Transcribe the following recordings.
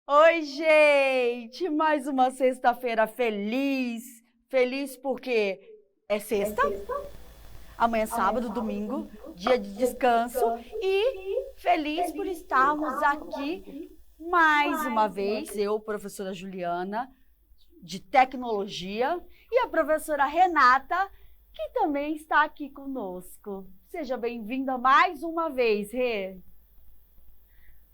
Oi, gente! Mais uma sexta-feira feliz. Feliz porque é sexta, amanhã é sábado, domingo, dia de descanso e feliz por estarmos aqui mais uma vez, eu, professora Juliana, de tecnologia, e a professora Renata, que também está aqui conosco. Seja bem-vinda mais uma vez, Rê.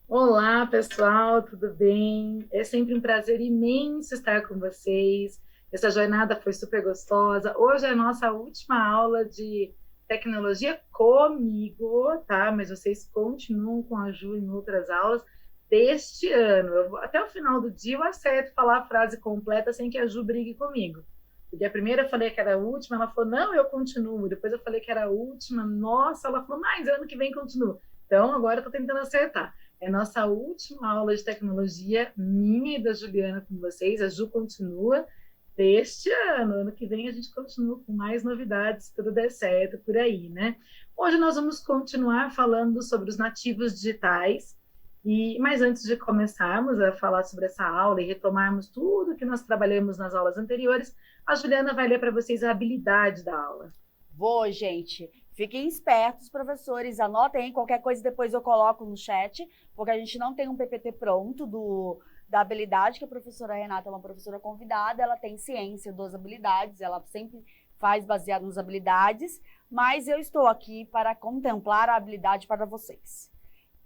Olá, pessoal, tudo bem? É sempre um prazer imenso estar com vocês. Essa jornada foi super gostosa. Hoje é a nossa última aula de tecnologia comigo, tá? Mas vocês continuam com a Ju em outras aulas deste ano. Até o final do dia eu acerto falar a frase completa sem que a Ju brigue comigo. Porque a primeira eu falei que era a última, ela falou, não, eu continuo. Depois eu falei que era a última, nossa, ela falou, mas ano que vem continua. Então agora eu tô tentando acertar. É nossa última aula de tecnologia, minha e da Juliana com vocês. A Ju continua deste ano. Ano que vem a gente continua com mais novidades, se tudo der certo por aí, né? Hoje nós vamos continuar falando sobre os nativos digitais. Mas antes de começarmos a falar sobre essa aula e retomarmos tudo que nós trabalhamos nas aulas anteriores, a Juliana vai ler para vocês a habilidade da aula. Vou, gente. Fiquem espertos, professores. Anotem aí, qualquer coisa depois eu coloco no chat, porque a gente não tem um PPT pronto da habilidade, que a professora Renata é uma professora convidada, ela tem ciência das habilidades, ela sempre faz baseado nas habilidades, mas eu estou aqui para contemplar a habilidade para vocês.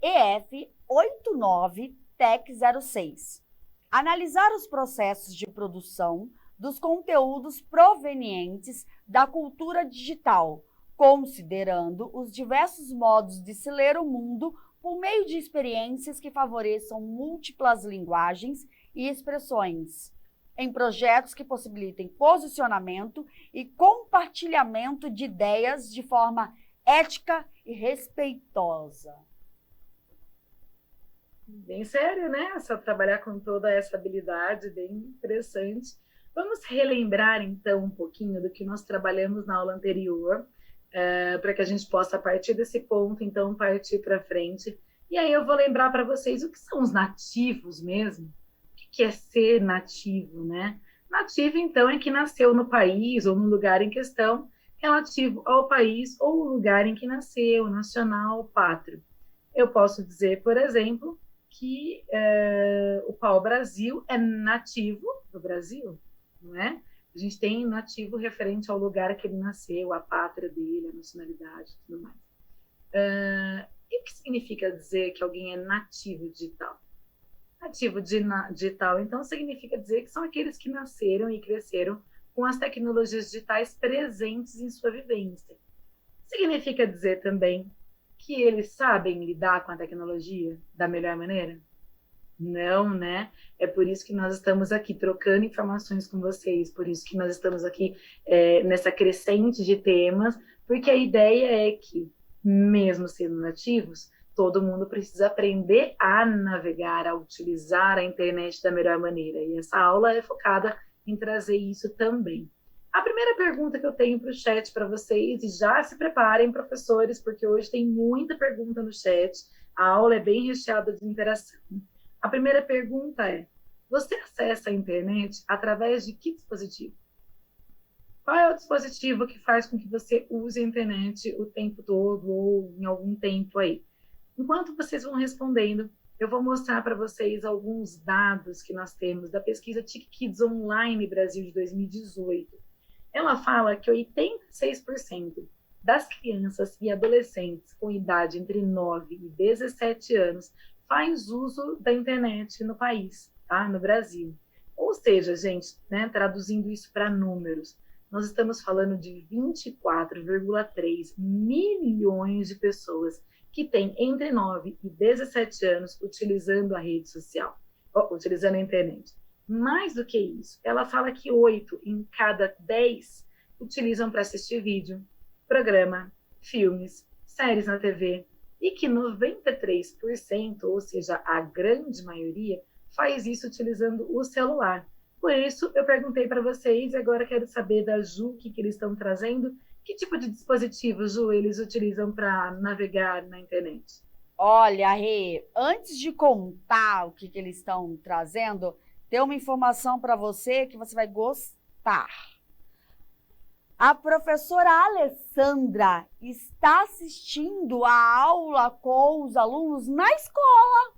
EF 89 TEC 06. Analisar os processos de produção dos conteúdos provenientes da cultura digital, considerando os diversos modos de se ler o mundo por meio de experiências que favoreçam múltiplas linguagens e expressões, em projetos que possibilitem posicionamento e compartilhamento de ideias de forma ética e respeitosa. Bem sério, né? Só trabalhar com toda essa habilidade, bem interessante. Vamos relembrar, então, um pouquinho do que nós trabalhamos na aula anterior, para que a gente possa, a partir desse ponto, então, partir para frente. E aí eu vou lembrar para vocês o que são os nativos mesmo. O que é ser nativo, né? Nativo, então, é que nasceu no país ou no lugar em questão, relativo ao país ou o lugar em que nasceu, nacional, pátrio. Eu posso dizer, por exemplo, que o pau-brasil é nativo do Brasil, não é? A gente tem nativo referente ao lugar que ele nasceu, a pátria dele, a nacionalidade e tudo mais. E o que significa dizer que alguém é nativo digital? Nativo digital, então, significa dizer que são aqueles que nasceram e cresceram com as tecnologias digitais presentes em sua vivência. Significa dizer também que eles sabem lidar com a tecnologia da melhor maneira? Não, né? É por isso que nós estamos aqui trocando informações com vocês, por isso que nós estamos aqui nessa crescente de temas, porque a ideia é que, mesmo sendo nativos, todo mundo precisa aprender a navegar, a utilizar a internet da melhor maneira. E essa aula é focada em trazer isso também. A primeira pergunta que eu tenho para o chat para vocês, e já se preparem, professores, porque hoje tem muita pergunta no chat, a aula é bem recheada de interação. A primeira pergunta é: você acessa a internet através de que dispositivo? Qual é o dispositivo que faz com que você use a internet o tempo todo ou em algum tempo aí? Enquanto vocês vão respondendo, eu vou mostrar para vocês alguns dados que nós temos da pesquisa TIC Kids Online Brasil de 2018. Ela fala que 86% das crianças e adolescentes com idade entre 9 e 17 anos faz uso da internet no país, tá? No Brasil. Ou seja, gente, né, traduzindo isso para números, nós estamos falando de 24,3 milhões de pessoas que têm entre 9 e 17 anos utilizando a rede social, utilizando a internet. Mais do que isso, ela fala que 8 em cada 10 utilizam para assistir vídeo, programa, filmes, séries na TV, e que 93%, ou seja, a grande maioria, faz isso utilizando o celular. Por isso, eu perguntei para vocês, e agora quero saber da Ju o que eles estão trazendo. Que tipo de dispositivo, Ju, eles utilizam para navegar na internet? Olha, Rê, antes de contar o que eles estão trazendo, tem uma informação para você que você vai gostar. A professora Alessandra está assistindo a aula com os alunos na escola.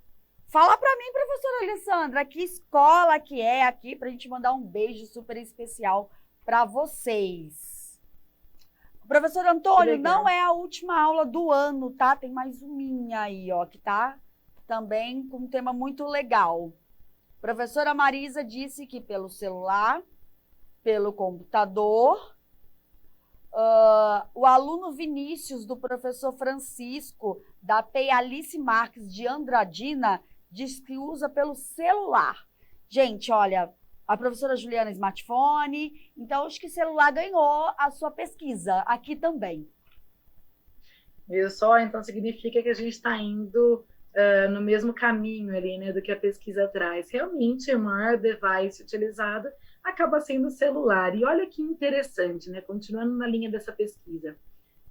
Fala para mim, professora Alessandra, que escola que é aqui para a gente mandar um beijo super especial para vocês. Professor Antônio, não é a última aula do ano, tá? Tem mais uma aí, ó, que tá também com um tema muito legal. Professora Marisa disse que pelo celular, pelo computador, o aluno Vinícius, do professor Francisco, da PEI Alice Marques de Andradina, diz que usa pelo celular. Gente, olha, a professora Juliana smartphone, então acho que celular ganhou a sua pesquisa aqui também. Viu só? Então significa que a gente está indo no mesmo caminho ali, né, do que a pesquisa traz. Realmente, o maior device utilizado acaba sendo o celular. E olha que interessante, né? Continuando na linha dessa pesquisa.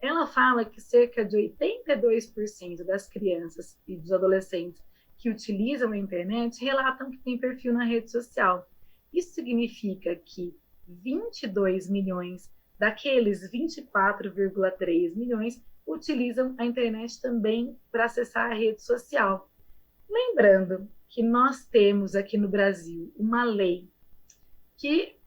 Ela fala que cerca de 82% das crianças e dos adolescentes que utilizam a internet relatam que tem perfil na rede social. Isso significa que 22 milhões daqueles 24,3 milhões utilizam a internet também para acessar a rede social. Lembrando que nós temos aqui no Brasil uma lei que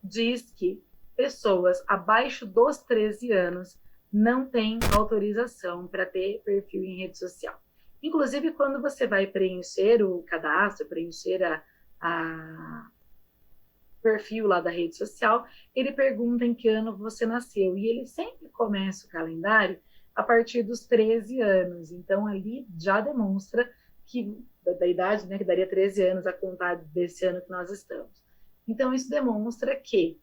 diz que pessoas abaixo dos 13 anos não têm autorização para ter perfil em rede social. Inclusive, quando você vai preencher o cadastro, preencher a perfil lá da rede social, ele pergunta em que ano você nasceu. E ele sempre começa o calendário a partir dos 13 anos. Então, ali já demonstra que, da idade, né, que daria 13 anos a contar desse ano que nós estamos. Então, isso demonstra que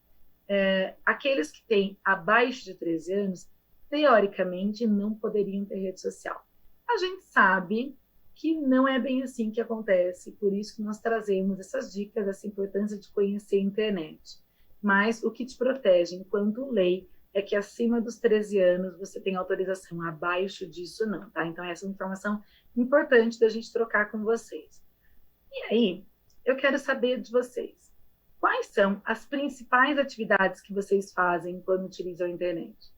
aqueles que têm abaixo de 13 anos, teoricamente, não poderiam ter rede social. A gente sabe que não é bem assim que acontece, por isso que nós trazemos essas dicas, essa importância de conhecer a internet. Mas o que te protege enquanto lei é que acima dos 13 anos você tem autorização, abaixo disso não, tá? Então essa é uma informação importante da gente trocar com vocês. E aí, eu quero saber de vocês, quais são as principais atividades que vocês fazem quando utilizam a internet?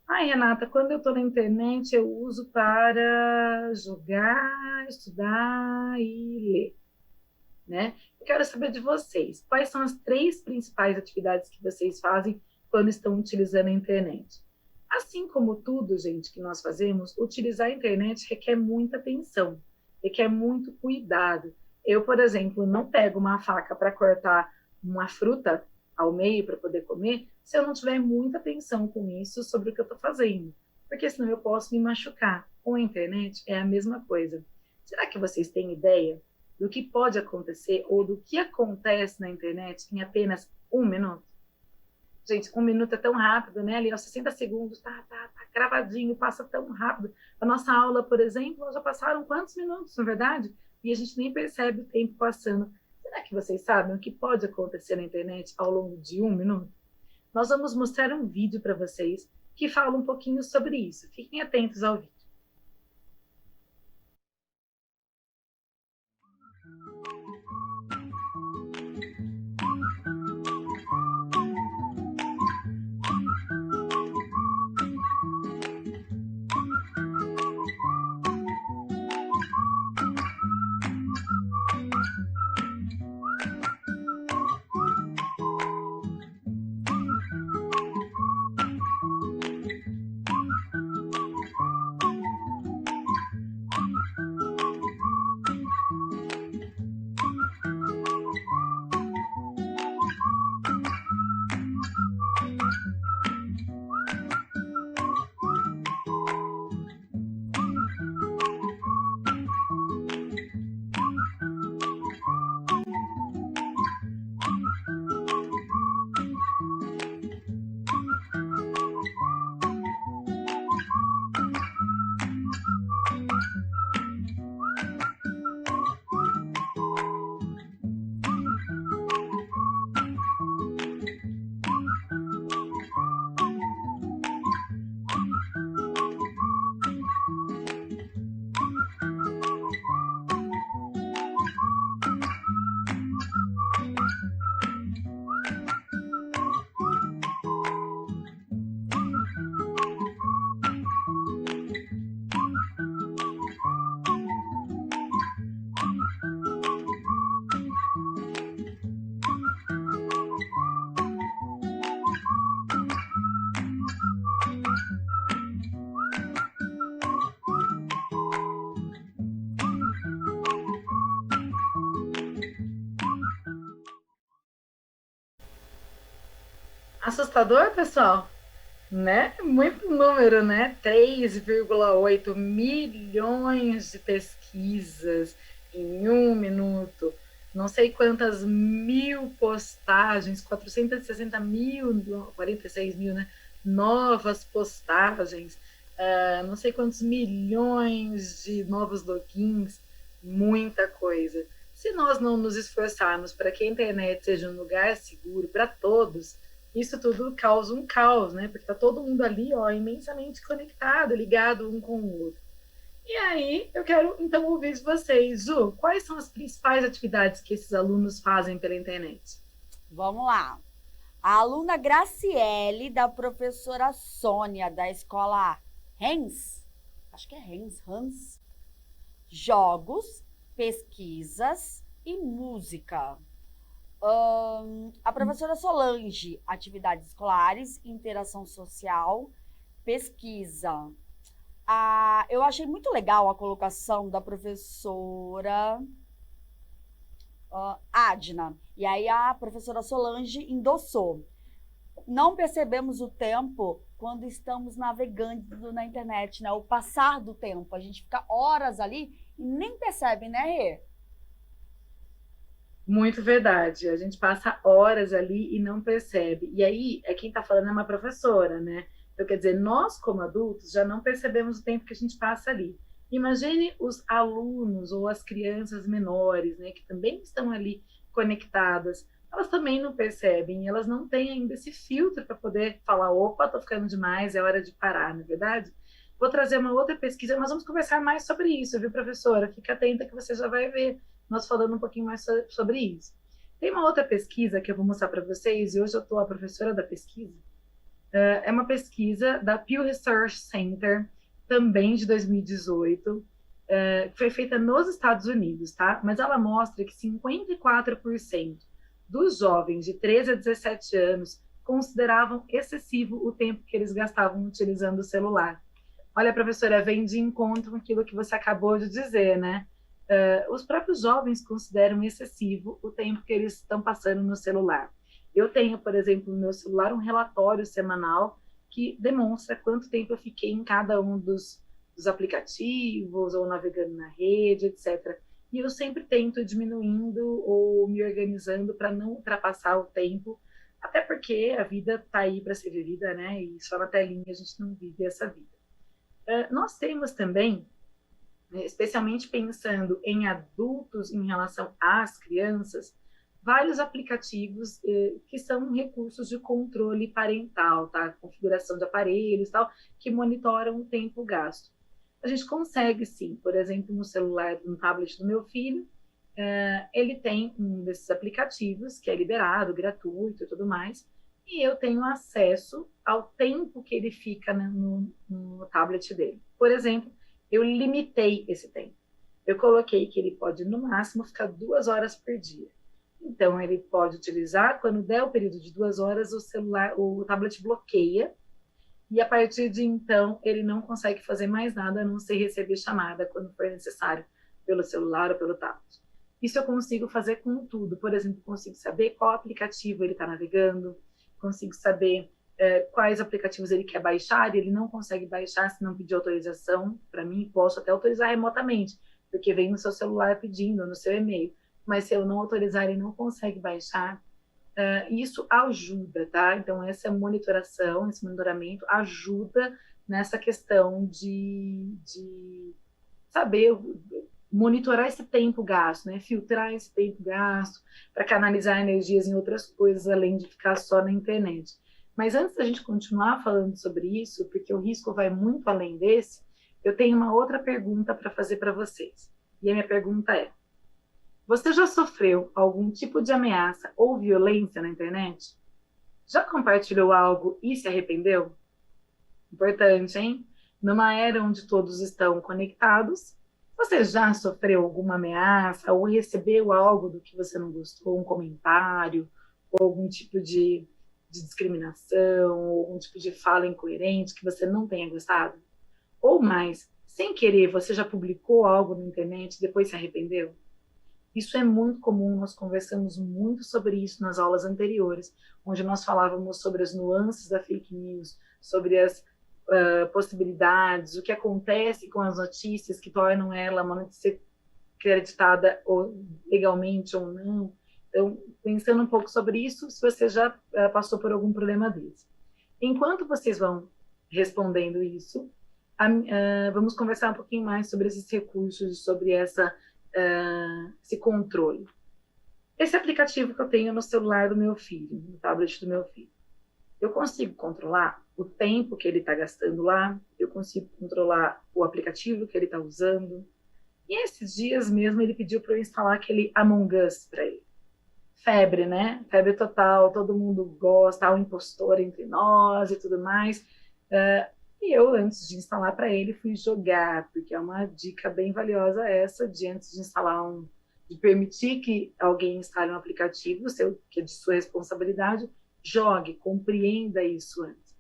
Ai, Renata, quando eu estou na internet, eu uso para jogar, estudar e ler, né? Eu quero saber de vocês, quais são as 3 principais atividades que vocês fazem quando estão utilizando a internet? Assim como tudo, gente, que nós fazemos, utilizar a internet requer muita atenção, requer muito cuidado. Eu, por exemplo, não pego uma faca para cortar uma fruta ao meio para poder comer, se eu não tiver muita atenção com isso sobre o que eu estou fazendo, porque senão eu posso me machucar. Com a internet é a mesma coisa. Será que vocês têm ideia do que pode acontecer ou do que acontece na internet em apenas 1 minuto? Gente, 1 minuto é tão rápido, né? Ali aos 60 segundos, tá cravadinho, passa tão rápido. A nossa aula, por exemplo, já passaram quantos minutos, na verdade? E a gente nem percebe o tempo passando. Será que vocês sabem o que pode acontecer na internet ao longo de 1 minuto? Nós vamos mostrar um vídeo para vocês que fala um pouquinho sobre isso. Fiquem atentos ao vídeo. Assustador, pessoal? Né? Muito número, né? 3,8 milhões de pesquisas em um minuto. Não sei quantas mil postagens, 460 mil, 46 mil, né? Novas postagens, não sei quantos milhões de novos logins, muita coisa. Se nós não nos esforçarmos para que a internet seja um lugar seguro para todos, isso tudo causa um caos, né? Porque está todo mundo ali, ó, imensamente conectado, ligado um com o outro. E aí, eu quero então ouvir de vocês, Ju, quais são as principais atividades que esses alunos fazem pela internet? Vamos lá. A aluna Graciele, da professora Sônia, da escola Hans, acho que é Hans, jogos, pesquisas e música. A professora Solange, atividades escolares, interação social, pesquisa. Eu achei muito legal a colocação da professora Adna. E aí a professora Solange endossou. Não percebemos o tempo quando estamos navegando na internet, né? O passar do tempo. A gente fica horas ali e nem percebe, né, Rê? Muito verdade. A gente passa horas ali e não percebe. E aí, quem está falando é uma professora, né? Então, quer dizer, nós, como adultos, já não percebemos o tempo que a gente passa ali. Imagine os alunos ou as crianças menores, né, que também estão ali conectadas. Elas também não percebem, elas não têm ainda esse filtro para poder falar: opa, estou ficando demais, é hora de parar, não é verdade? Vou trazer uma outra pesquisa, nós vamos conversar mais sobre isso, viu, professora? Fica atenta que você já vai ver nós falando um pouquinho mais sobre isso. Tem uma outra pesquisa que eu vou mostrar para vocês, e hoje eu estou a professora da pesquisa. É uma pesquisa da Pew Research Center, também de 2018, que foi feita nos Estados Unidos, tá? Mas ela mostra que 54% dos jovens de 13 a 17 anos consideravam excessivo o tempo que eles gastavam utilizando o celular. Olha, professora, vem de encontro com aquilo que você acabou de dizer, né? Os próprios jovens consideram excessivo o tempo que eles estão passando no celular. Eu tenho, por exemplo, no meu celular um relatório semanal que demonstra quanto tempo eu fiquei em cada um dos aplicativos ou navegando na rede, etc. E eu sempre tento diminuindo ou me organizando para não ultrapassar o tempo, até porque a vida está aí para ser vivida, né? E só na telinha a gente não vive essa vida. Nós temos também, especialmente pensando em adultos em relação às crianças, vários aplicativos que são recursos de controle parental, tá? Configuração de aparelhos, tal, que monitoram o tempo gasto. A gente consegue, sim, por exemplo, no celular, no tablet do meu filho, ele tem um desses aplicativos que é liberado, gratuito e tudo mais, e eu tenho acesso ao tempo que ele fica, né, no tablet dele. Por exemplo, eu limitei esse tempo. Eu coloquei que ele pode, no máximo, ficar 2 horas por dia. Então, ele pode utilizar, quando der o período de 2 horas, o tablet bloqueia, e a partir de então, ele não consegue fazer mais nada, a não ser receber chamada quando for necessário, pelo celular ou pelo tablet. Isso eu consigo fazer com tudo. Por exemplo, consigo saber qual aplicativo ele está navegando, consigo saber quais aplicativos ele quer baixar, e ele não consegue baixar se não pedir autorização para mim. Posso até autorizar remotamente, porque vem no seu celular pedindo, no seu e-mail. Mas se eu não autorizar, ele não consegue baixar. Isso ajuda, tá? Então, essa monitoração, esse monitoramento ajuda nessa questão de saber monitorar esse tempo gasto, né? Filtrar esse tempo gasto para canalizar energias em outras coisas, além de ficar só na internet. Mas antes da gente continuar falando sobre isso, porque o risco vai muito além desse, eu tenho uma outra pergunta para fazer para vocês. E a minha pergunta é: você já sofreu algum tipo de ameaça ou violência na internet? Já compartilhou algo e se arrependeu? Importante, hein? Numa era onde todos estão conectados, você já sofreu alguma ameaça ou recebeu algo do que você não gostou, um comentário, ou algum tipo de discriminação, ou algum tipo de fala incoerente que você não tenha gostado? Ou mais, sem querer, você já publicou algo na internet e depois se arrependeu? Isso é muito comum, nós conversamos muito sobre isso nas aulas anteriores, onde nós falávamos sobre as nuances da fake news, sobre as possibilidades, o que acontece com as notícias que tornam ela uma notícia acreditada ou legalmente ou não. Então, pensando um pouco sobre isso, se você já passou por algum problema desse. Enquanto vocês vão respondendo isso, vamos conversar um pouquinho mais sobre esses recursos, sobre esse controle. Esse aplicativo que eu tenho no celular do meu filho, no tablet do meu filho, eu consigo controlar o tempo que ele está gastando lá, eu consigo controlar o aplicativo que ele está usando. E esses dias mesmo ele pediu para eu instalar aquele Among Us para ele. Febre, né? Febre total, todo mundo gosta, há um impostor entre nós e tudo mais. E eu, antes de instalar para ele, fui jogar, porque é uma dica bem valiosa essa, de antes de instalar de permitir que alguém instale um aplicativo, que é de sua responsabilidade, jogue, compreenda isso antes.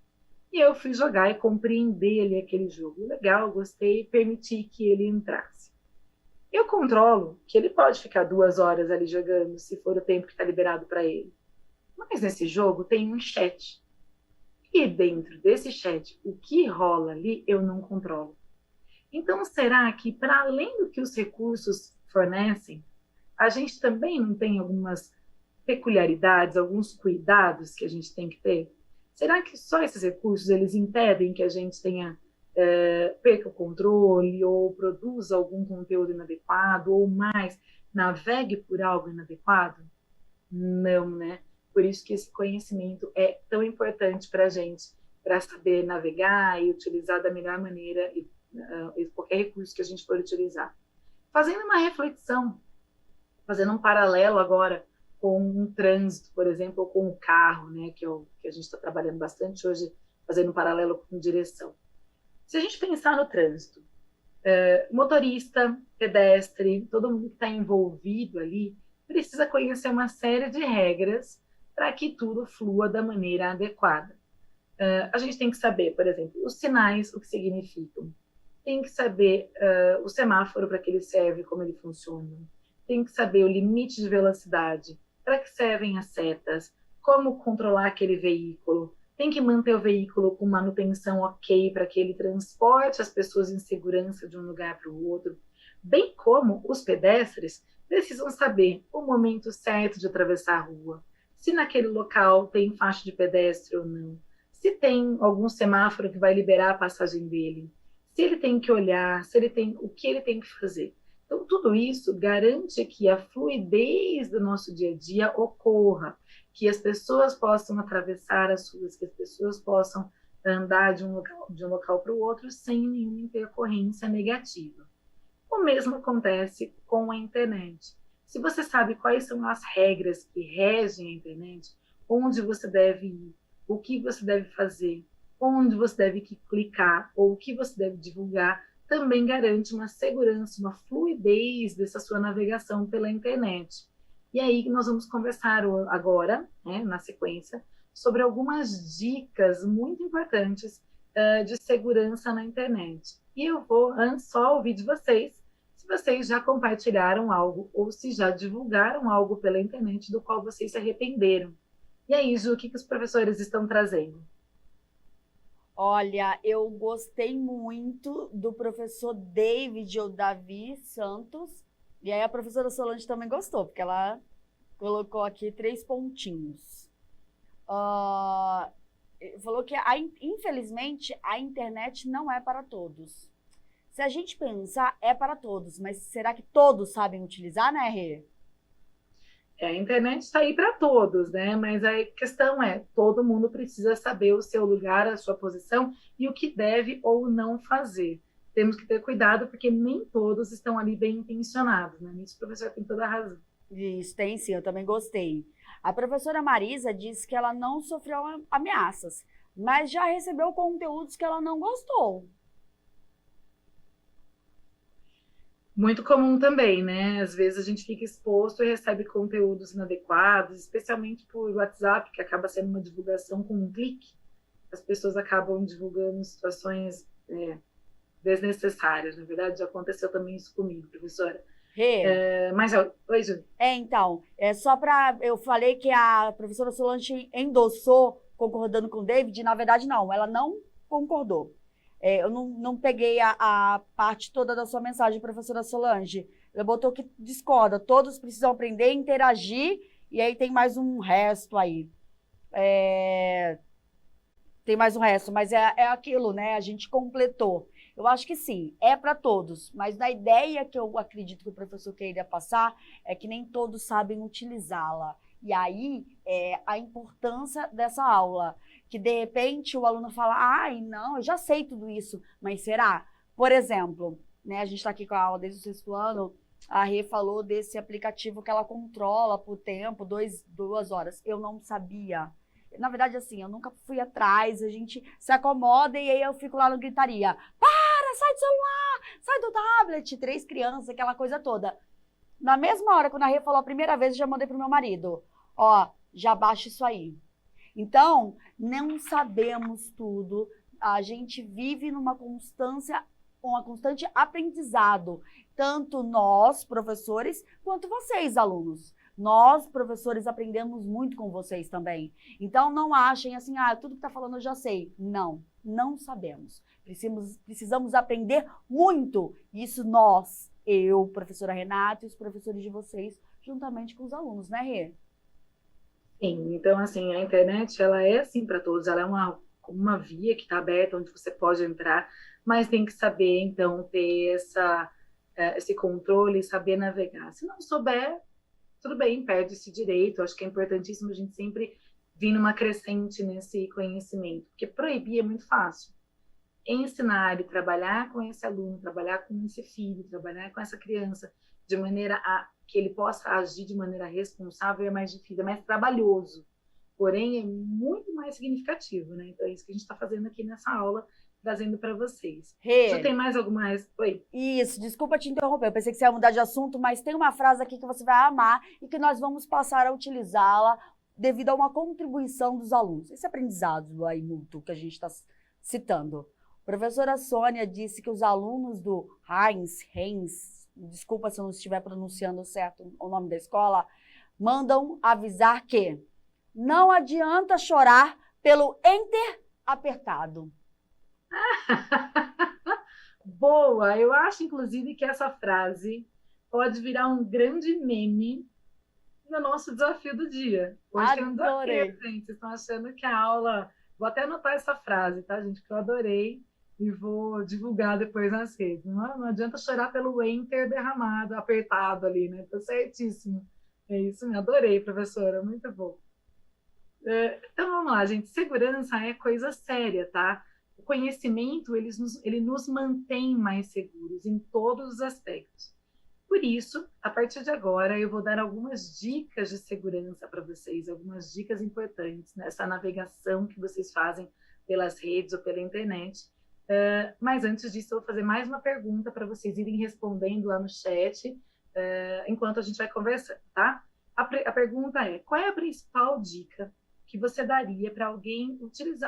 E eu fui jogar e compreender ali aquele jogo. Legal, gostei, permiti que ele entrasse. Eu controlo que ele pode ficar 2 horas ali jogando, se for o tempo que está liberado para ele. Mas nesse jogo tem um chat. E dentro desse chat, o que rola ali, eu não controlo. Então, será que, para além do que os recursos fornecem, a gente também não tem algumas peculiaridades, alguns cuidados que a gente tem que ter? Será que só esses recursos, eles impedem que a gente perca o controle, ou produza algum conteúdo inadequado, ou mais, navegue por algo inadequado? Não, né? Por isso que esse conhecimento é tão importante para a gente, para saber navegar e utilizar da melhor maneira qualquer recurso que a gente for utilizar. Fazendo uma reflexão, fazendo um paralelo agora com um trânsito, por exemplo, ou com o carro, né, que a gente está trabalhando bastante hoje, fazendo um paralelo com direção. Se a gente pensar no trânsito, motorista, pedestre, todo mundo que está envolvido ali, precisa conhecer uma série de regras para que tudo flua da maneira adequada. A gente tem que saber, por exemplo, os sinais, o que significam. Tem que saber o semáforo, para que ele serve, como ele funciona. Tem que saber o limite de velocidade, para que servem as setas, como controlar aquele veículo. Tem que manter o veículo com manutenção ok, para que ele transporte as pessoas em segurança de um lugar para o outro. Bem como os pedestres precisam saber o momento certo de atravessar a rua, se naquele local tem faixa de pedestre ou não, se tem algum semáforo que vai liberar a passagem dele, se ele tem que olhar, o que ele tem que fazer. Então, tudo isso garante que a fluidez do nosso dia a dia ocorra, que as pessoas possam atravessar as ruas, que as pessoas possam andar de um local para o outro sem nenhuma intercorrência negativa. O mesmo acontece com a internet. Se você sabe quais são as regras que regem a internet, onde você deve ir, o que você deve fazer, onde você deve clicar ou o que você deve divulgar, também garante uma segurança, uma fluidez dessa sua navegação pela internet. E aí nós vamos conversar agora, né, na sequência, sobre algumas dicas muito importantes de segurança na internet. E eu vou antes só ouvir de vocês, se vocês já compartilharam algo ou se já divulgaram algo pela internet do qual vocês se arrependeram. E aí, Ju, o que os professores estão trazendo? Olha, eu gostei muito do professor David ou Davi Santos. E aí a professora Solange também gostou, porque ela colocou aqui 3 pontinhos. Falou que, infelizmente, a internet não é para todos. Se a gente pensar, é para todos, mas será que todos sabem utilizar, né, Rê? A internet está aí para todos, né? Mas a questão é, todo mundo precisa saber o seu lugar, a sua posição e o que deve ou não fazer. Temos que ter cuidado, porque nem todos estão ali bem intencionados, né? Nisso o professor tem toda a razão. Isso, tem sim, eu também gostei. A professora Marisa disse que ela não sofreu ameaças, mas já recebeu conteúdos que ela não gostou. Muito comum também, né? Às vezes a gente fica exposto e recebe conteúdos inadequados, especialmente por WhatsApp, que acaba sendo uma divulgação com um clique. As pessoas acabam divulgando situações desnecessárias. Na verdade, já aconteceu também isso comigo, professora. Rê, Mas, oi, Ju. então, só para. Eu falei que a professora Solange endossou, concordando com o David, na verdade, não, ela não concordou. Eu não peguei a parte toda da sua mensagem, professora Solange. Ela botou que discorda, todos precisam aprender, interagir, e aí tem mais um resto aí. Tem mais um resto, mas é aquilo, né? A gente completou. Eu acho que sim, é para todos, mas na ideia que eu acredito que o professor queria passar é que nem todos sabem utilizá-la. E aí é a importância dessa aula, que de repente o aluno fala, ai, não, eu já sei tudo isso, mas será? Por exemplo, né, a gente está aqui com a aula desde o sexto ano, a Rê falou desse aplicativo que ela controla por tempo, 2 horas. Eu não sabia. Na verdade, assim, eu nunca fui atrás, a gente se acomoda e aí eu fico lá no gritaria. Para, sai do celular, sai do tablet, 3 crianças, aquela coisa toda. Na mesma hora, quando a Rê falou a primeira vez, eu já mandei pro meu marido. Ó, já baixa isso aí. Então, não sabemos tudo. A gente vive numa constante aprendizado. Tanto nós, professores, quanto vocês, alunos. Nós, professores, aprendemos muito com vocês também. Então, não achem assim, tudo que está falando eu já sei. Não, não sabemos. Precisamos aprender muito. Isso nós, eu, professora Renata e os professores de vocês, juntamente com os alunos, né, Rê? Sim, então, assim, a internet, ela é assim para todos, ela é uma via que está aberta, onde você pode entrar, mas tem que saber, então, ter esse controle e saber navegar. Se não souber, tudo bem, perde esse direito. Acho que é importantíssimo a gente sempre vir numa crescente nesse conhecimento, porque proibir é muito fácil. Ensinar e trabalhar com esse aluno, trabalhar com esse filho, trabalhar com essa criança, de maneira a que ele possa agir de maneira responsável é mais difícil, é mais trabalhoso. Porém, é muito mais significativo, né? Então, é isso que a gente está fazendo aqui nessa aula, trazendo para vocês. Já tem mais alguma... Oi? Isso, desculpa te interromper, eu pensei que você ia mudar de assunto, mas tem uma frase aqui que você vai amar e que nós vamos passar a utilizá-la devido a uma contribuição dos alunos. Esse aprendizado aí mútuo que a gente está citando. A professora Sônia disse que os alunos do Heinz, desculpa se eu não estiver pronunciando certo o nome da escola, mandam avisar que não adianta chorar pelo enter apertado. Boa! Eu acho, inclusive, que essa frase pode virar um grande meme no nosso desafio do dia. Hoje tem um desafio, gente. Vocês estão achando que a aula... Vou até anotar essa frase, tá, gente? Que eu adorei e vou divulgar depois nas redes. Não adianta chorar pelo enter derramado, apertado ali, né? Tá certíssimo. É isso, me adorei, professora. Muito bom. Então, vamos lá, gente. Segurança é coisa séria, tá? O conhecimento, ele nos mantém mais seguros em todos os aspectos. Por isso, a partir de agora, eu vou dar algumas dicas de segurança para vocês, algumas dicas importantes nessa navegação que vocês fazem pelas redes ou pela internet. Mas antes disso, eu vou fazer mais uma pergunta para vocês irem respondendo lá no chat, enquanto a gente vai conversando, tá? A pergunta é, qual é a principal dica que você daria para alguém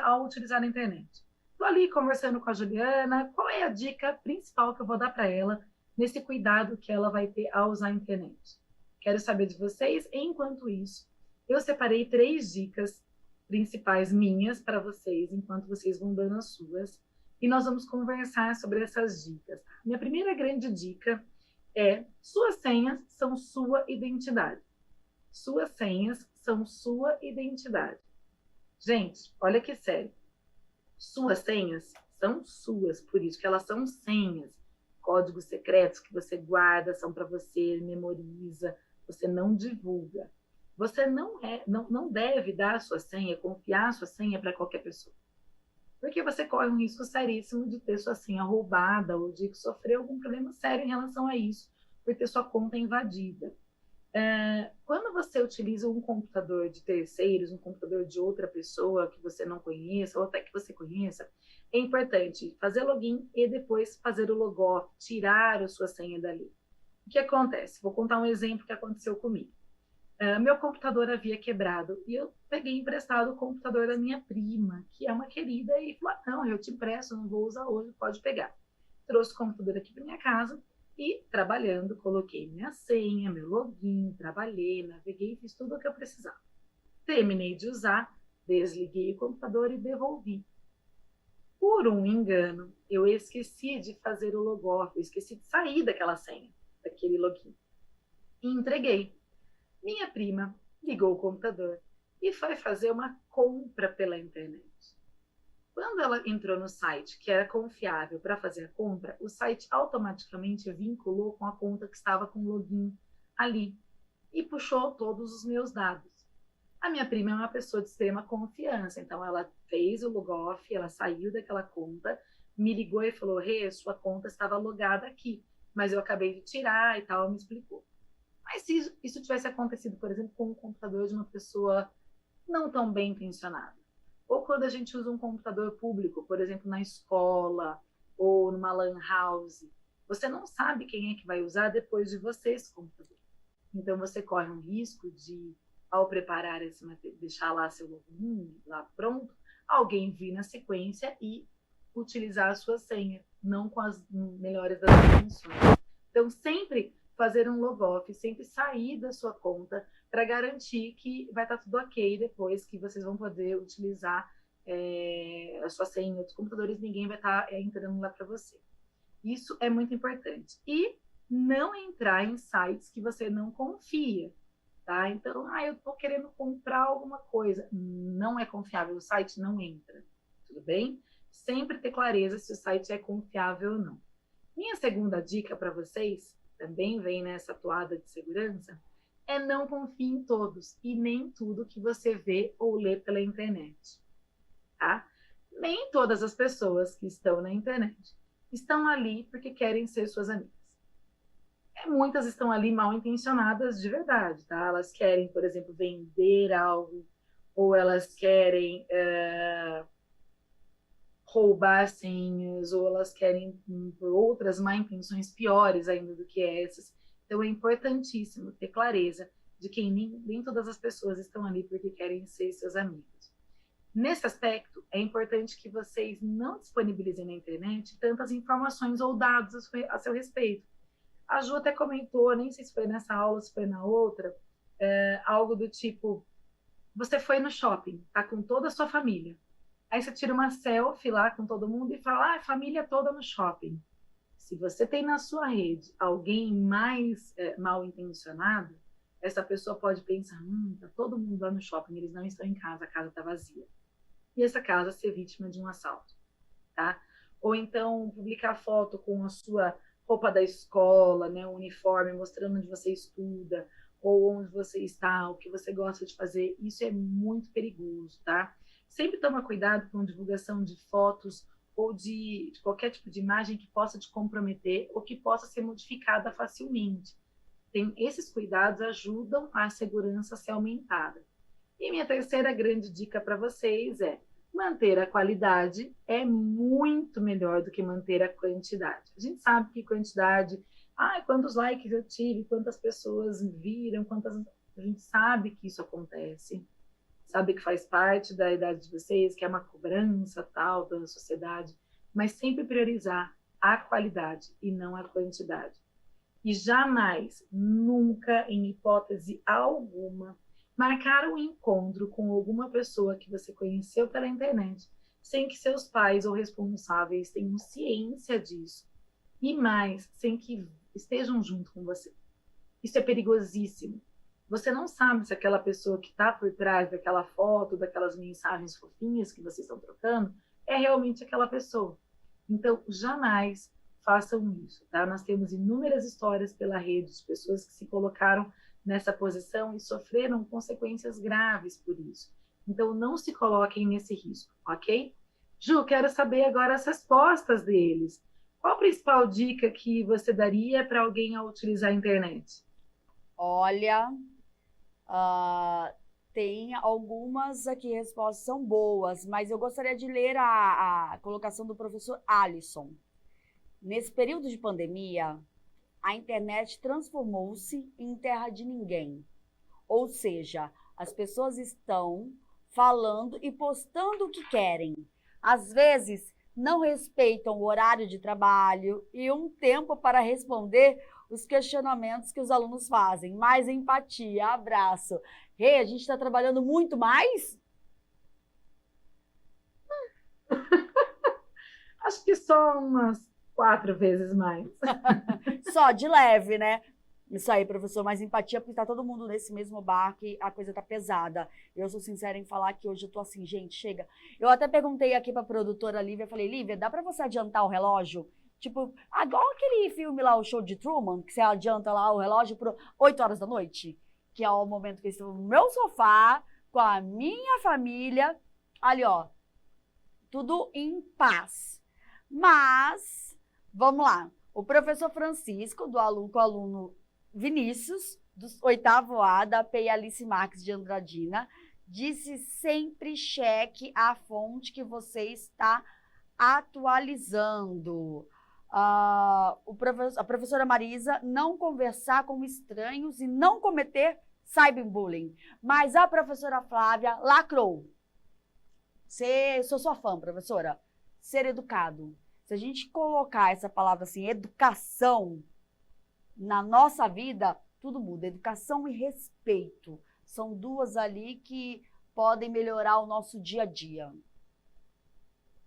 ao utilizar a internet? Estou ali conversando com a Juliana, qual é a dica principal que eu vou dar para ela nesse cuidado que ela vai ter ao usar a internet? Quero saber de vocês. Enquanto isso, eu separei 3 dicas principais minhas para vocês, enquanto vocês vão dando as suas, e nós vamos conversar sobre essas dicas. Minha primeira grande dica é: suas senhas são sua identidade. Suas senhas são sua identidade. Gente, olha que sério. Suas senhas são suas, por isso que elas são senhas. Códigos secretos que você guarda são para você, memoriza, você não divulga. Você não deve dar a sua senha, confiar a sua senha para qualquer pessoa. Porque você corre um risco seríssimo de ter sua senha roubada ou de sofrer algum problema sério em relação a isso, por ter sua conta invadida. Quando você utiliza um computador de terceiros, um computador de outra pessoa que você não conheça, ou até que você conheça, é importante fazer login e depois fazer o logout, tirar a sua senha dali. O que acontece? Vou contar um exemplo que aconteceu comigo. Meu computador havia quebrado e eu peguei emprestado o computador da minha prima, que é uma querida, e falou: não, eu te empresto, não vou usar hoje, pode pegar. Trouxe o computador aqui para minha casa E trabalhando, coloquei minha senha, meu login, trabalhei, naveguei, fiz tudo o que eu precisava. Terminei de usar, desliguei o computador e devolvi. Por um engano, eu esqueci de fazer o logoff, eu esqueci de sair daquela senha, daquele login. E entreguei. Minha prima ligou o computador e foi fazer uma compra pela internet. Quando ela entrou no site, que era confiável para fazer a compra, o site automaticamente vinculou com a conta que estava com login ali e puxou todos os meus dados. A minha prima é uma pessoa de extrema confiança, então ela fez o logoff, ela saiu daquela conta, me ligou e falou: Rê, sua conta estava logada aqui, mas eu acabei de tirar e tal, me explicou. Mas se isso tivesse acontecido, por exemplo, com um computador de uma pessoa não tão bem intencionada, ou quando a gente usa um computador público, por exemplo, na escola ou numa lan house, você não sabe quem é que vai usar depois de você esse computador. Então você corre um risco de, ao preparar esse material, deixar lá seu login lá pronto, alguém vir na sequência e utilizar a sua senha, não com as melhores das intenções. Então sempre fazer um logoff, sempre sair da sua conta para garantir que vai estar tudo ok depois, que vocês vão poder utilizar a sua senha em outros computadores, ninguém vai estar entrando lá para você. Isso é muito importante. E não entrar em sites que você não confia, tá? Então, eu estou querendo comprar alguma coisa. Não é confiável, o site não entra, tudo bem? Sempre ter clareza se o site é confiável ou não. Minha segunda dica para vocês, também vem nessa toada de segurança, é não confie em todos e nem tudo que você vê ou lê pela internet, tá? Nem todas as pessoas que estão na internet estão ali porque querem ser suas amigas. Muitas estão ali mal intencionadas de verdade, tá? Elas querem, por exemplo, vender algo, ou elas querem roubar senhas, ou elas querem por outras má intenções piores ainda do que essas. Então é importantíssimo ter clareza de que nem todas as pessoas estão ali porque querem ser seus amigos. Nesse aspecto, é importante que vocês não disponibilizem na internet tantas informações ou dados a seu respeito. A Ju até comentou, nem sei se foi nessa aula, se foi na outra, algo do tipo, você foi no shopping, tá com toda a sua família. Aí você tira uma selfie lá com todo mundo e fala, família toda no shopping. Se você tem na sua rede alguém mais mal intencionado, essa pessoa pode pensar, tá todo mundo lá no shopping, eles não estão em casa, a casa está vazia. E essa casa ser vítima de um assalto, tá? Ou então publicar foto com a sua roupa da escola, né, o uniforme, mostrando onde você estuda, ou onde você está, o que você gosta de fazer, isso é muito perigoso, tá? Sempre toma cuidado com divulgação de fotos ou de qualquer tipo de imagem que possa te comprometer ou que possa ser modificada facilmente. Esses cuidados ajudam a segurança a ser aumentada. E minha terceira grande dica para vocês é manter a qualidade é muito melhor do que manter a quantidade. A gente sabe que quantidade, quantos likes eu tive, quantas pessoas viram, a gente sabe que isso acontece, sabe que faz parte da idade de vocês, que é uma cobrança tal da sociedade, mas sempre priorizar a qualidade e não a quantidade. E jamais, nunca, em hipótese alguma, marcar um encontro com alguma pessoa que você conheceu pela internet, sem que seus pais ou responsáveis tenham ciência disso, e mais, sem que estejam junto com você. Isso é perigosíssimo. Você não sabe se aquela pessoa que está por trás daquela foto, daquelas mensagens fofinhas que vocês estão trocando, é realmente aquela pessoa. Então, jamais façam isso, tá? Nós temos inúmeras histórias pela rede de pessoas que se colocaram nessa posição e sofreram consequências graves por isso. Então, não se coloquem nesse risco, ok? Ju, quero saber agora as respostas deles. Qual a principal dica que você daria para alguém ao utilizar a internet? Olha, tem algumas aqui respostas são boas, mas eu gostaria de ler a colocação do professor Alisson. Nesse período de pandemia, a internet transformou-se em terra de ninguém. Ou seja, as pessoas estão falando e postando o que querem. Às vezes, não respeitam o horário de trabalho e um tempo para responder os questionamentos que os alunos fazem. Mais empatia, abraço. Rê, a gente está trabalhando muito mais? Acho que só umas 4 vezes mais. Só de leve, né? Isso aí, professor, mais empatia, porque tá todo mundo nesse mesmo barco e a coisa tá pesada. Eu sou sincera em falar que hoje eu tô assim, gente, chega. Eu até perguntei aqui pra produtora Lívia, falei, Lívia, dá pra você adiantar o relógio? Tipo, igual aquele filme lá, o Show de Truman, que você adianta lá o relógio por 8 horas da noite, que é o momento que eu estou no meu sofá, com a minha família, ali, ó, tudo em paz. Mas, vamos lá. O professor Francisco, com o aluno Vinícius, do 8º A, da PEI Alice Marques de Andradina, disse sempre cheque a fonte que você está atualizando. A professora Marisa, não conversar com estranhos e não cometer cyberbullying. Mas a professora Flávia lacrou. Sou sua fã, professora. Ser educado. Se a gente colocar essa palavra assim, educação, na nossa vida, tudo muda. Educação e respeito. São duas ali que podem melhorar o nosso dia a dia.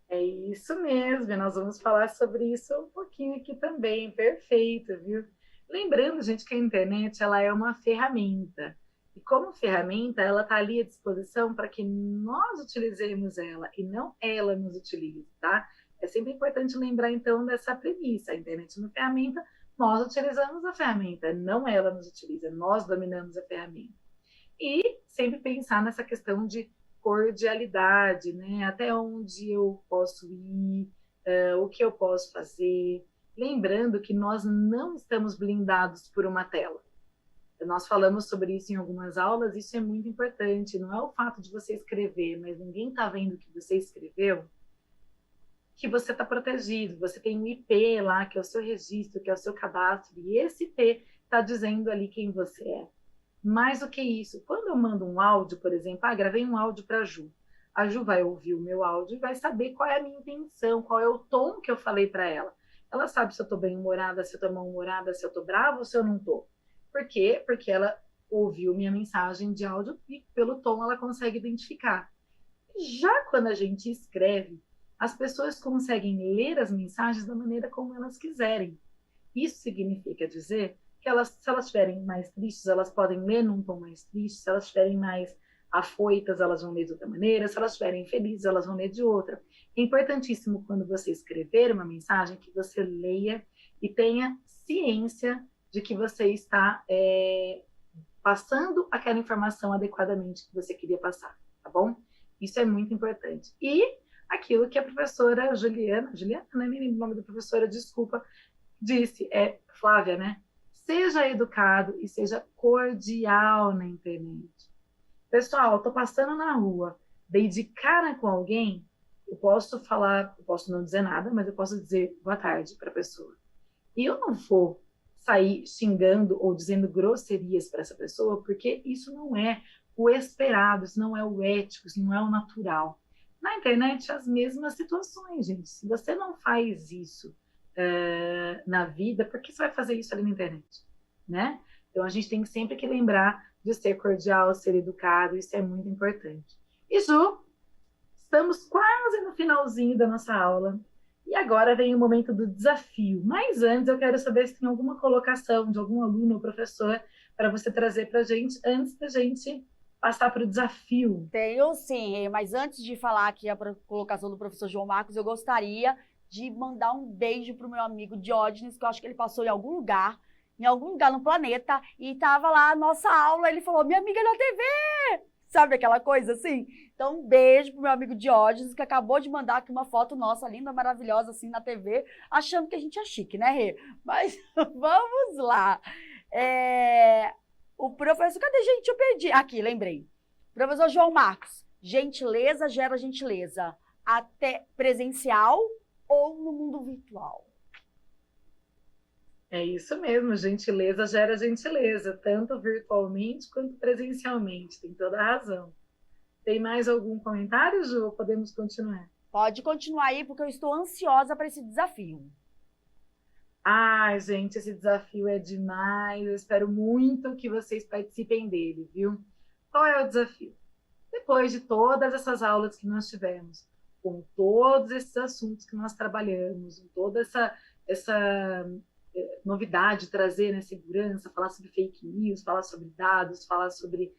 É isso mesmo, e nós vamos falar sobre isso um pouquinho aqui também, perfeito, viu? Lembrando, gente, que a internet ela é uma ferramenta, e como ferramenta, ela está ali à disposição para que nós utilizemos ela, e não ela nos utilize, tá? É sempre importante lembrar, então, dessa premissa, a internet é uma ferramenta, nós utilizamos a ferramenta, não ela nos utiliza, nós dominamos a ferramenta. E sempre pensar nessa questão de cordialidade, né? Até onde eu posso ir, o que eu posso fazer. Lembrando que nós não estamos blindados por uma tela. Nós falamos sobre isso em algumas aulas, isso é muito importante. Não é o fato de você escrever, mas ninguém está vendo o que você escreveu, que você está protegido. Você tem um IP lá, que é o seu registro, que é o seu cadastro, e esse IP está dizendo ali quem você é. Mais do que isso, quando eu mando um áudio, por exemplo, gravei um áudio para a Ju vai ouvir o meu áudio e vai saber qual é a minha intenção, qual é o tom que eu falei para ela. Ela sabe se eu estou bem-humorada, se eu estou mal-humorada, se eu estou brava ou se eu não estou. Por quê? Porque ela ouviu minha mensagem de áudio e pelo tom ela consegue identificar. Já quando a gente escreve, as pessoas conseguem ler as mensagens da maneira como elas quiserem. Isso significa dizer que se elas estiverem mais tristes, elas podem ler num tom mais triste, se elas estiverem mais afoitas, elas vão ler de outra maneira, se elas estiverem felizes, elas vão ler de outra. É importantíssimo, quando você escrever uma mensagem, que você leia e tenha ciência de que você está passando aquela informação adequadamente que você queria passar, tá bom? Isso é muito importante. E aquilo que a professora Juliana, não me lembro o nome da professora, desculpa, disse, Flávia, né? Seja educado e seja cordial na internet. Pessoal, eu tô passando na rua, dei de cara com alguém, eu posso falar, eu posso não dizer nada, mas eu posso dizer boa tarde para a pessoa. E eu não vou sair xingando ou dizendo grosserias para essa pessoa, porque isso não é o esperado, isso não é o ético, isso não é o natural. Na internet, as mesmas situações, gente. Se você não faz isso na vida, por que você vai fazer isso ali na internet, né? Então a gente tem sempre que lembrar de ser cordial, ser educado, isso é muito importante. E Ju, estamos quase no finalzinho da nossa aula e agora vem o momento do desafio. Mas antes eu quero saber se tem alguma colocação de algum aluno ou professor para você trazer para a gente antes da gente passar para o desafio. Tenho sim, mas antes de falar aqui a colocação do professor João Marcos, eu gostaria de mandar um beijo pro meu amigo Diógenes, que eu acho que ele passou em algum lugar no planeta, e tava lá a nossa aula, ele falou, minha amiga na TV! Sabe aquela coisa assim? Então, um beijo pro meu amigo Diógenes, que acabou de mandar aqui uma foto nossa, linda, maravilhosa, assim, na TV, achando que a gente é chique, né, Rê? Mas vamos lá. O professor, cadê gente? Eu perdi. Aqui, lembrei. Professor João Marcos, gentileza gera gentileza. Até presencial ou no mundo virtual? É isso mesmo, gentileza gera gentileza, tanto virtualmente quanto presencialmente, tem toda a razão. Tem mais algum comentário, Ju, ou podemos continuar? Pode continuar aí, porque eu estou ansiosa para esse desafio. Ai, gente, esse desafio é demais. Eu espero muito que vocês participem dele, viu? Qual é o desafio? Depois de todas essas aulas que nós tivemos, com todos esses assuntos que nós trabalhamos, com toda essa novidade, trazer, né, segurança, falar sobre fake news, falar sobre dados, falar sobre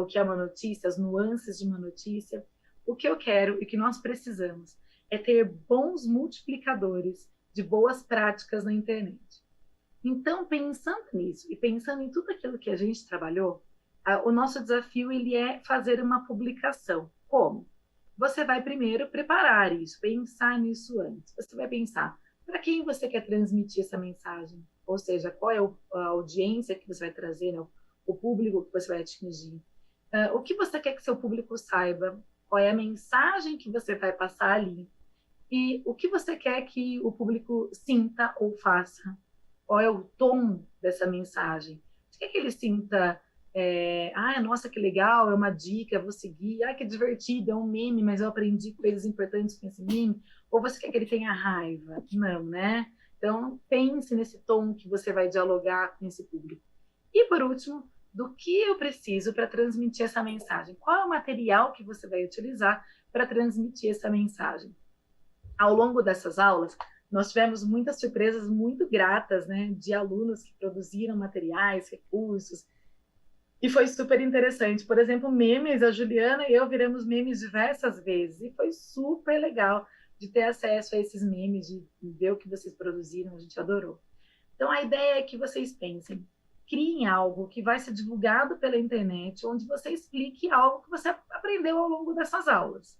o que é uma notícia, as nuances de uma notícia. O que eu quero e que nós precisamos é ter bons multiplicadores de boas práticas na internet. Então, pensando nisso e pensando em tudo aquilo que a gente trabalhou, o nosso desafio ele é fazer uma publicação. Como? Você vai primeiro preparar isso, pensar nisso antes. Você vai pensar para quem você quer transmitir essa mensagem, ou seja, qual é a audiência que você vai trazer, né? O público que você vai atingir. O que você quer que seu público saiba, qual é a mensagem que você vai passar ali, e o que você quer que o público sinta ou faça, qual é o tom dessa mensagem. Você quer que ele sinta, nossa, que legal, é uma dica, vou seguir, que divertido, é um meme, mas eu aprendi coisas importantes com esse meme, ou você quer que ele tenha raiva? Não, né? Então, pense nesse tom que você vai dialogar com esse público. E, por último, do que eu preciso para transmitir essa mensagem? Qual é o material que você vai utilizar para transmitir essa mensagem? Ao longo dessas aulas, nós tivemos muitas surpresas muito gratas, né, de alunos que produziram materiais, recursos, e foi super interessante. Por exemplo, memes, a Juliana e eu viramos memes diversas vezes, e foi super legal de ter acesso a esses memes, de ver o que vocês produziram, a gente adorou. Então, a ideia é que vocês pensem, criem algo que vai ser divulgado pela internet, onde você explique algo que você aprendeu ao longo dessas aulas.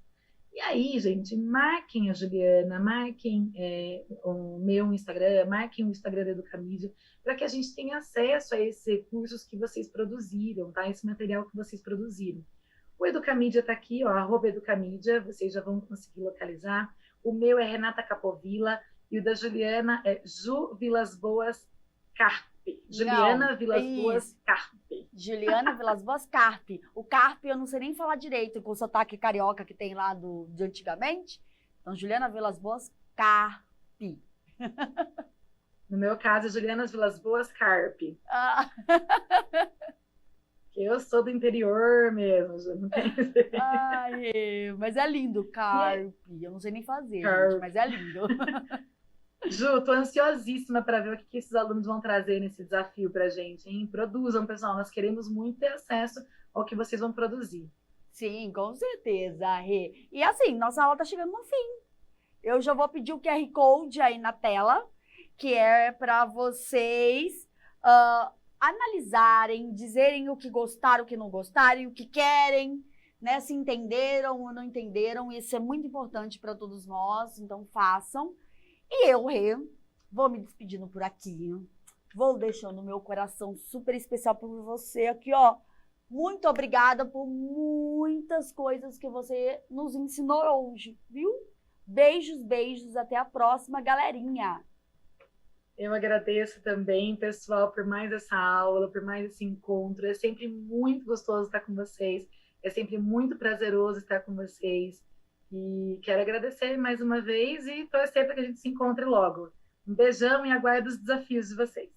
E aí, gente, marquem a Juliana, marquem o meu Instagram, marquem o Instagram da Educamídia, para que a gente tenha acesso a esses recursos que vocês produziram, tá? Esse material que vocês produziram. O Educamídia está aqui, ó, @Educamídia, vocês já vão conseguir localizar. O meu é Renata Capovilla e o da Juliana é Ju Vilas Boas Carpe. Juliana Vilas Boas Carpe. Juliana Vilas Boas Carpe. O Carpe eu não sei nem falar direito, com o sotaque carioca que tem lá de antigamente. Então, Juliana Vilas Boas Carpe. No meu caso, é Juliana Vilas Boas Carpe. Eu sou do interior mesmo, já não tem. Ai, mas é lindo, Carpe. Eu não sei nem fazer, gente, mas é lindo. Ju, tô ansiosíssima para ver o que esses alunos vão trazer nesse desafio pra gente, hein? Produzam, pessoal, nós queremos muito ter acesso ao que vocês vão produzir. Sim, com certeza, Rê. E assim, nossa aula tá chegando no fim. Eu já vou pedir o QR Code aí na tela, que é para vocês analisarem, dizerem o que gostaram, o que não gostaram, o que querem, né? Se entenderam ou não entenderam. Isso é muito importante para todos nós, então façam. E eu, Rê, vou me despedindo por aqui. Vou deixando o meu coração super especial por você aqui, ó. Muito obrigada por muitas coisas que você nos ensinou hoje, viu? Beijos, beijos. Até a próxima, galerinha. Eu agradeço também, pessoal, por mais essa aula, por mais esse encontro. É sempre muito gostoso estar com vocês. É sempre muito prazeroso estar com vocês. E quero agradecer mais uma vez e torcer para que a gente se encontre logo. Um beijão e aguardo os desafios de vocês.